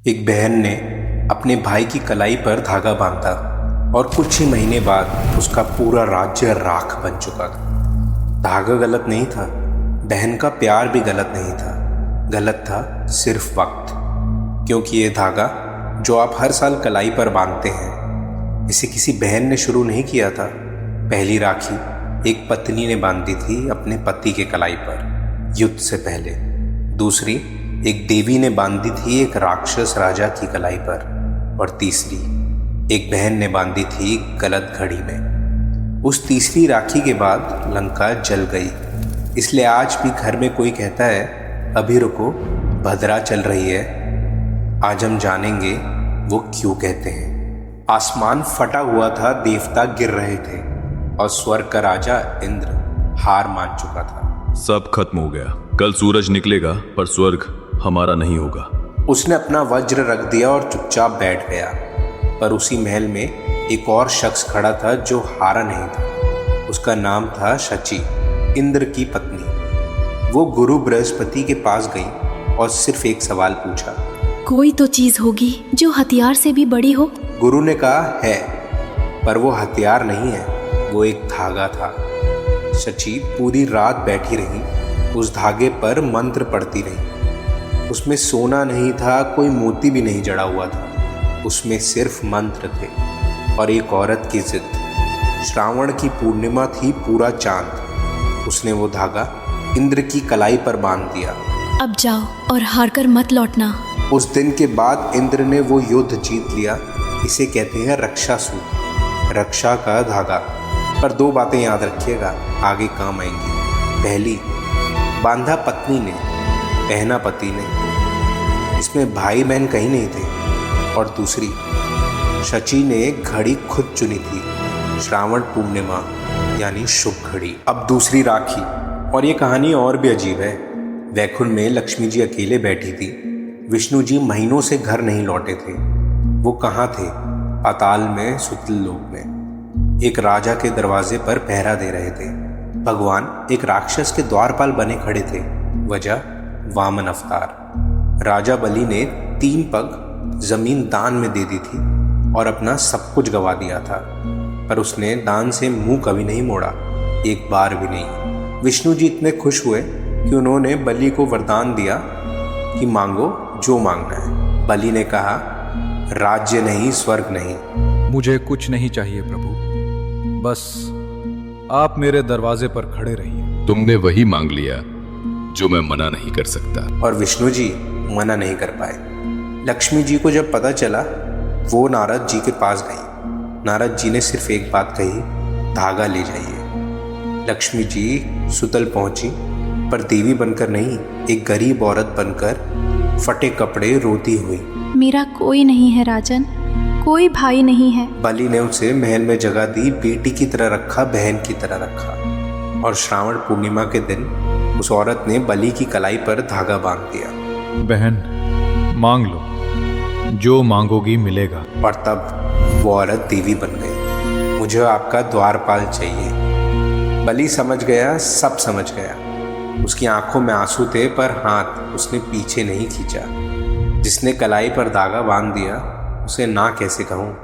एक बहन ने अपने भाई की कलाई पर धागा बांधा और कुछ ही महीने बाद उसका पूरा राज्य राख बन चुका था। धागा गलत नहीं था, बहन का प्यार भी गलत नहीं था, गलत था सिर्फ वक्त। क्योंकि ये धागा जो आप हर साल कलाई पर बांधते हैं, इसे किसी बहन ने शुरू नहीं किया था। पहली राखी एक पत्नी ने बांधी थी अपने पति के कलाई पर युद्ध से पहले। दूसरी एक देवी ने बांधी थी एक राक्षस राजा की कलाई पर। और तीसरी एक बहन ने बांधी थी गलत घड़ी में। उस तीसरी राखी के बाद लंका जल गई। इसलिए आज भी घर में कोई कहता है अभी रुको, भद्रा चल रही है। आज हम जानेंगे वो क्यों कहते हैं। आसमान फटा हुआ था, देवता गिर रहे थे और स्वर्ग का राजा इंद्र हार मान चुका था। सब खत्म हो गया। कल सूरज निकलेगा पर स्वर्ग हमारा नहीं होगा। उसने अपना वज्र रख दिया और चुपचाप बैठ गया। पर उसी महल में एक और शख्स खड़ा था जो हारा नहीं था। उसका नाम था शची, इंद्र की पत्नी। वो गुरु बृहस्पति के पास गई और सिर्फ एक सवाल पूछा, कोई तो चीज होगी जो हथियार से भी बड़ी हो। गुरु ने कहा है, पर वो हथियार नहीं है, वो एक धागा था। शची पूरी रात बैठी रही, उस धागे पर मंत्र पढ़ती रही। उसमें सोना नहीं था, कोई मोती भी नहीं जड़ा हुआ था। उसमें सिर्फ मंत्र थे और एक औरत की जिद। श्रावण की पूर्णिमा थी, पूरा चांद। उसने वो धागा इंद्र की कलाई पर बांध दिया। अब जाओ और हारकर मत लौटना। उस दिन के बाद इंद्र ने वो युद्ध जीत लिया। इसे कहते हैं रक्षा सूत्र, रक्षा का धागा। पर दो बातें याद रखिएगा, आगे काम आएंगी। पहली, बांधा पत्नी ने, पहना पति ने। इसमें भाई बहन कहीं नहीं थे। और दूसरी, शची ने घड़ी खुद चुनी थी, श्रावण पूर्णिमा यानी शुभ घड़ी। अब दूसरी राखी। और ये कहानी और भी अजीब है। वैकुंठ में लक्ष्मी जी अकेले बैठी थी। विष्णु जी महीनों से घर नहीं लौटे थे। वो कहाँ थे? पाताल में, सुतल लोक में। एक राजा के दरवाजे पर पहरा दे रहे थे। भगवान एक राक्षस के द्वारपाल बने खड़े थे। वजह वामन अवतार। राजा बलि ने 3 पग जमीन दान में दे दी थी और अपना सब कुछ गवा दिया था। पर उसने दान से मुंह कभी नहीं मोड़ा, एक बार भी नहीं। विष्णु जी इतने खुश हुए कि उन्होंने बलि को वरदान दिया कि मांगो जो मांगना है। बलि ने कहा, राज्य नहीं, स्वर्ग नहीं। मुझे कुछ नहीं चाहिए प्रभु, बस आप मेरे दरवाजे पर खड़े रहिए। तुमने वही मांग लिया जो मैं मना नहीं कर सकता। और विष्णु जी मना नहीं कर पाए। लक्ष्मी जी को जब पता चला, वो नारद जी के पास गई। नारद जी ने सिर्फ एक बात कही, धागा ले जाइए। लक्ष्मी जी सुतल पहुंची, पर देवी बनकर नहीं, एक गरीब औरत बनकर, फटे कपड़े, रोती हुई। मेरा कोई नहीं है राजन, कोई भाई नहीं है। बलि ने उसे महल में जगह दी, बेटी की तरह रखा, बहन की तरह रखा। और श्रावण पूर्णिमा के दिन उस औरत ने बलि की कलाई पर धागा बांध दिया। बहन, मांग लो, जो मांगोगी मिलेगा। और तब वो औरत देवी बन गई। मुझे आपका द्वारपाल चाहिए। बलि समझ गया, सब समझ गया। उसकी आंखों में आंसू थे, पर हाथ उसने पीछे नहीं खींचा। जिसने कलाई पर धागा बांध दिया, उसे ना कैसे कहूँ।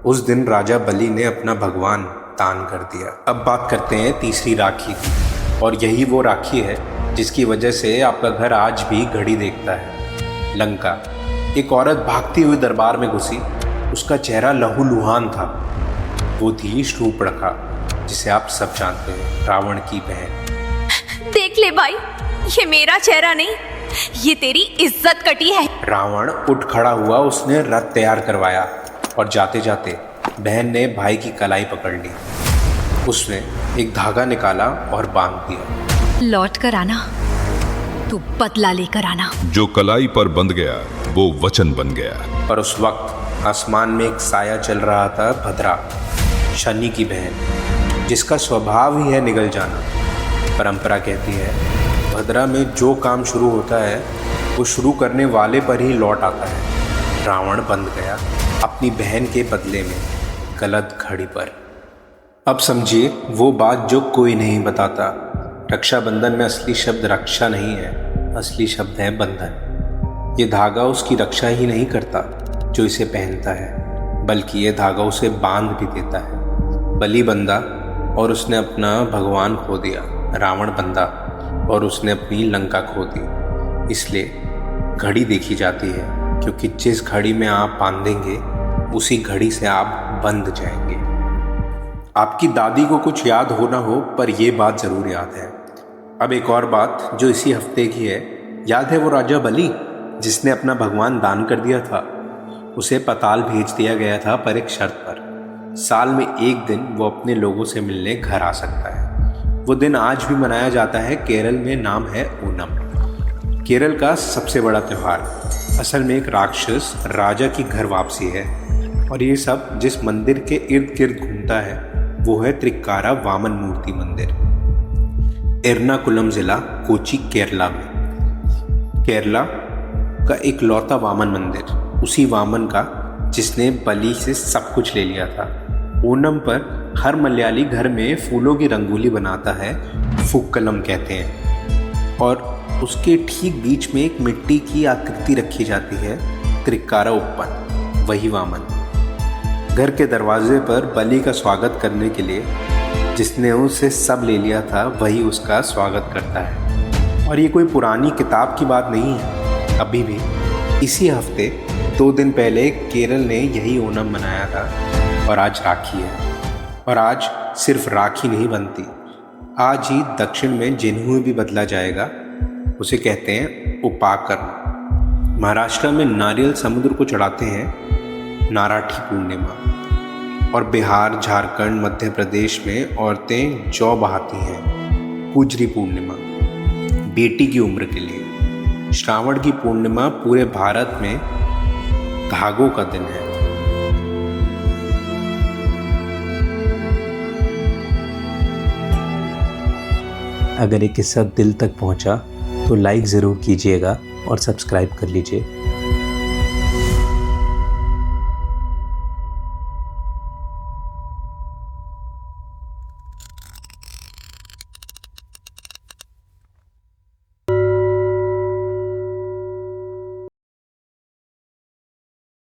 उस दिन राजा बलि ने अपना भगवान दान कर दिया। अब बात करते हैं तीसरी राखी की। और यही वो राखी है जिसकी वजह से आपका घर आज भी घड़ी देखता है। लंका। एक औरत भागती हुई दरबार में घुसी। उसका चेहरा लहूलुहान था। वो थी शूर्पणखा, जिसे आप सब जानते हैं, रावण की बहन। देख ले भाई, ये मेरा चेहरा नहीं, ये तेरी इज्जत कटी है। रावण उठ खड़ा हुआ। उसने रथ तैयार करवाया और जाते जाते बहन ने भाई की कलाई पकड़ ली। उसने एक धागा निकाला और बांध दिया। लौट कर आना, तू बदला लेकर आना। जो कलाई पर बंध गया वो वचन बन गया। पर उस वक्त आसमान में एक साया चल रहा था, भद्रा, शनि की बहन, जिसका स्वभाव ही है निगल जाना। परंपरा कहती है भद्रा में जो काम शुरू होता है वो शुरू करने वाले पर ही लौट आता है। रावण बंध गया अपनी बहन के बदले में, गलत घड़ी पर। अब समझिए वो बात जो कोई नहीं बताता। रक्षाबंधन में असली शब्द रक्षा नहीं है, असली शब्द है बंधन। ये धागा उसकी रक्षा ही नहीं करता जो इसे पहनता है, बल्कि ये धागा उसे बांध भी देता है। बलि बंदा और उसने अपना भगवान खो दिया, रावण बंदा और उसने अपनी लंका खो दी। इसलिए घड़ी देखी जाती है, क्योंकि जिस घड़ी में आप बांधेंगे उसी घड़ी से आप बंध जाएंगे। आपकी दादी को कुछ याद हो ना हो, पर यह बात ज़रूर याद है। अब एक और बात जो इसी हफ्ते की है, याद है वो राजा बलि जिसने अपना भगवान दान कर दिया था? उसे पाताल भेज दिया गया था, पर एक शर्त पर। साल में एक दिन वो अपने लोगों से मिलने घर आ सकता है। वो दिन आज भी मनाया जाता है। केरल में नाम है ओणम। केरल का सबसे बड़ा त्यौहार। असल में एक राक्षस राजा की घर वापसी है, और ये सब जिस मंदिर के इर्द गिर्द घूमता है वो है त्रिक्कारा वामन मूर्ति मंदिर, एर्नाकुलम जिला, कोची, केरला में। केरला का एक लौता वामन मंदिर, उसी वामन का जिसने बलि से सब कुछ ले लिया था। ओणम पर हर मलयाली घर में फूलों की रंगोली बनाता है, फुक्कलम कहते हैं, और उसके ठीक बीच में एक मिट्टी की आकृति रखी जाती है, त्रिक्कारा उप्पन, वही वामन। घर के दरवाजे पर बलि का स्वागत करने के लिए जिसने उसे सब ले लिया था वही उसका स्वागत करता है। और ये कोई पुरानी किताब की बात नहीं है। अभी भी इसी हफ्ते 2 दिन पहले केरल ने यही ओणम मनाया था, और आज राखी है। और आज सिर्फ राखी नहीं बनती, आज ही दक्षिण में जिन्हू भी बदला जाएगा, उसे कहते हैं उपाकर्म। महाराष्ट्र में नारियल समुद्र को चढ़ाते हैं, नाराठी पूर्णिमा। और बिहार, झारखंड, मध्य प्रदेश में औरतें जौ बहाती हैं, कुजरी पूर्णिमा, बेटी की उम्र के लिए। श्रावण की पूर्णिमा पूरे भारत में धागों का दिन है। अगर ये किस्सा दिल तक पहुंचा तो लाइक ज़रूर कीजिएगा और सब्सक्राइब कर लीजिए।